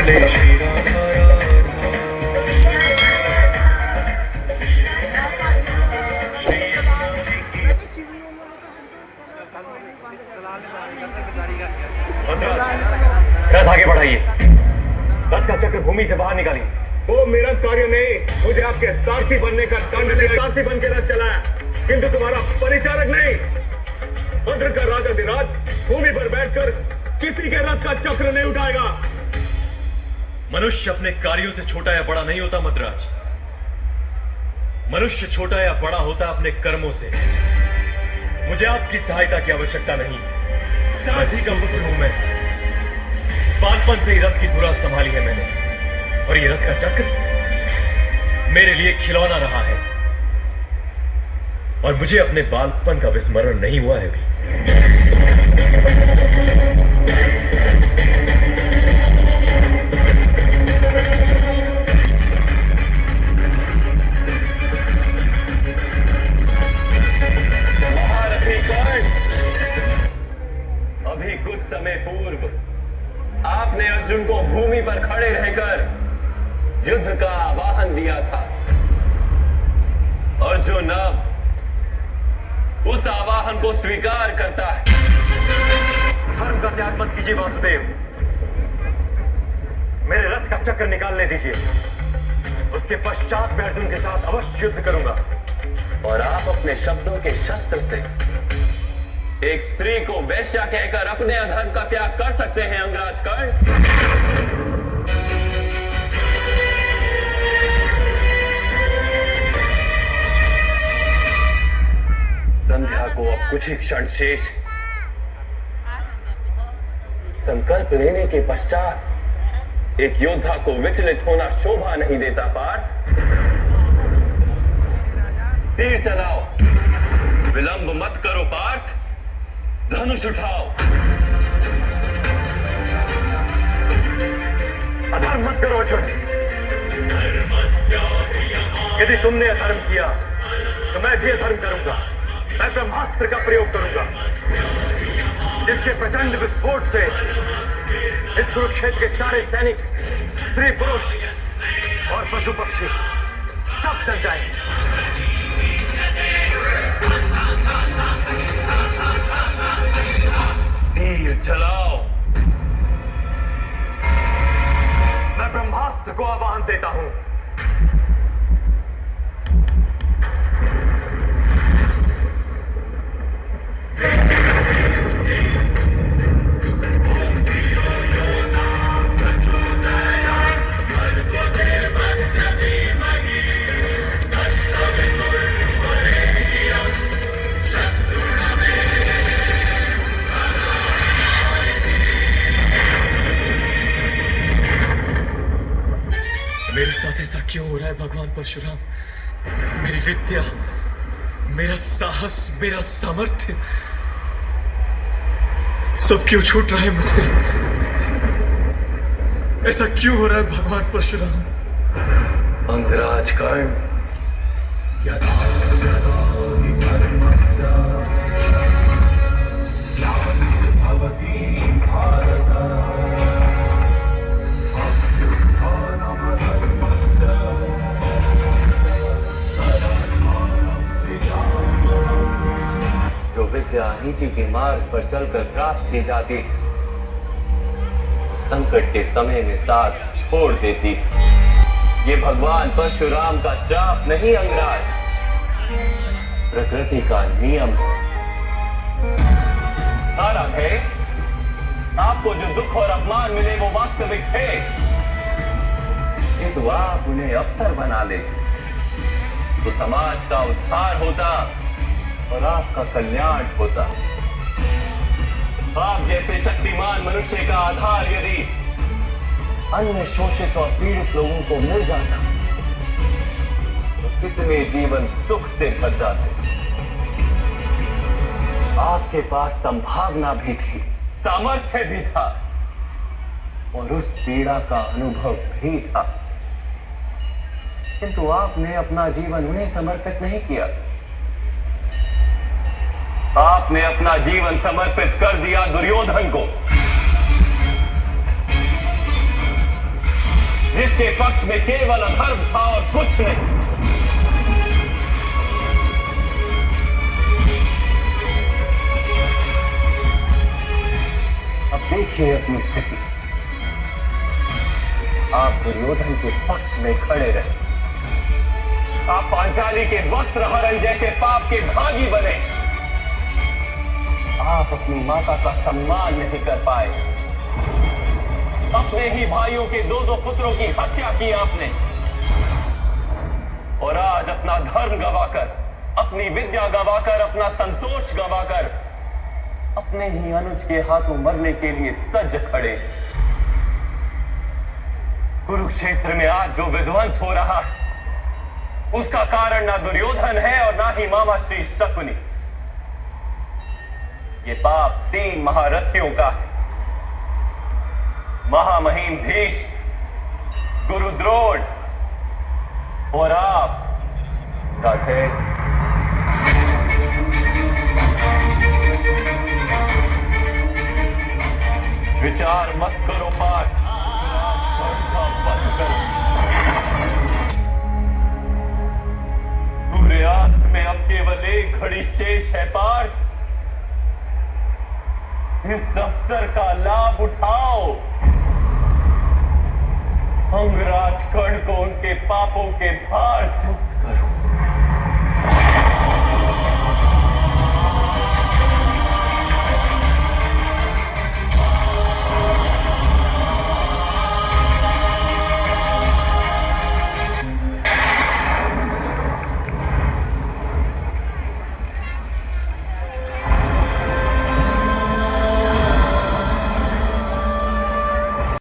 रथ आगे बढ़ाइए, रथ का चक्र भूमि से बाहर निकालिए। वो मेरा कार्य नहीं, मुझे आपके सारथी बनने का दंड दिया। सारथी बन के रथ चलाया, किंतु तुम्हारा परिचारक नहीं। मंत्र का राजाधिराज भूमि पर बैठकर किसी के रथ का चक्र नहीं उठाएगा। मनुष्य अपने कार्यों से छोटा या बड़ा नहीं होता मद्राज। मनुष्य छोटा या बड़ा होता अपने कर्मों से। मुझे आपकी सहायता की आवश्यकता नहीं। सारथी का पुत्र हूं मैं। बालपन से ही रथ की धुरा संभाली है मैंने, और ये रथ का चक्र मेरे लिए खिलौना रहा है, और मुझे अपने बालपन का विस्मरण नहीं हुआ है भी। महारथी कर्ण, अभी कुछ समय पूर्व आपने अर्जुन को भूमि पर खड़े रहकर युद्ध का आह्वान दिया था। अर्जुन अब उस आह्वान को स्वीकार करता है। धर्म का त्याग मत कीजिए वासुदेव, मेरे रथ का चक्र निकालने दीजिए। उसके पश्चात मैं अर्जुन के साथ अवश्य युद्ध करूंगा। और आप अपने शब्दों के शस्त्र से एक स्त्री को वैश्या कहकर अपने अधर्म का त्याग कर सकते हैं अंगराज कर्ण। संध्या को अब कुछ ही क्षण शेष। संकल्प लेने के पश्चात एक योद्धा को विचलित होना शोभा नहीं देता पार्थ। तीर चलाओ, विलंब मत करो पार्थ, धनुष उठाओ। अधर्म मत करो अर्जुन। यदि तुमने अधर्म किया तो मैं भी अधर्म करूंगा। मैं ब्रह्मास्त्र का प्रयोग करूंगा, जिसके प्रचंड विस्फोट से इस कुरुक्षेत्र के सारे सैनिक, स्त्री पुरुष और पशु पक्षी सब जल जाएंगे। तीर चलाओ। मैं ब्रह्मास्त्र को आह्वान देता हूं। मेरे साथ ऐसा क्यों हो रहा है भगवान परशुराम? मेरी विद्या, मेरा साहस, मेरा सामर्थ्य सब क्यों छूट रहा है मुझसे? ऐसा क्यों हो रहा है भगवान परशुराम? अंगराज कर्ण, यदा यदा हि धर्मस्य ग्लानिर्भवति भारत अभ्युत्थानमधर्मस्य तदात्मानं सृजाम्यहम्। जो विद्या नीति के मार्ग पर चलकर प्राप्त की जाती, संकट के समय में साथ छोड़ देती। ये भगवान परशुराम का श्राप नहीं अंगराज, प्रकृति का नियम। सारा भय, आपको जो दुख और अपमान मिले वो वास्तविक थे, किंतु आप उन्हें अवसर बना ले तो समाज का उद्धार होता और आपका कल्याण होता। आप जैसे शक्तिमान मनुष्य का आधार यदि अन्य शोषित और पीड़ित लोगों को मिल जाता तो कितने जीवन सुख से भर जाते। आपके पास संभावना भी थी, सामर्थ्य भी था और उस पीड़ा का अनुभव भी था, किंतु आपने अपना जीवन उन्हें समर्पित नहीं किया। आपने अपना जीवन समर्पित कर दिया दुर्योधन को। जिसके पक्ष में केवल अधर्म था और कुछ नहीं। अब देखिए अपनी स्थिति। आप दुर्योधन के पक्ष में खड़े रहे, आप पांचाली के वस्त्र हरण जैसे पाप के भागी बने, आप अपनी माता का सम्मान नहीं कर पाए, अपने ही भाइयों के दो दो पुत्रों की हत्या की आपने, और आज अपना धर्म गवाकर, अपनी विद्या गवाकर, अपना संतोष गवाकर अपने ही अनुज के हाथों मरने के लिए सज खड़े। कुरुक्षेत्र में आज जो विध्वंस हो रहा है उसका कारण ना दुर्योधन है और ना ही मामा श्री शकुनी। ये पाप 3 महारथियों का है, महामहिम भीष्म, गुरु द्रोण और आप का थे। विचार मत करो पार्थ, मत करो। सूर्यास्त में अब केवल एक घड़ी शेष है पार्थ, इस अवसर का लाभ उठाओ। अंगराज कर्ण को उनके पापों के भार से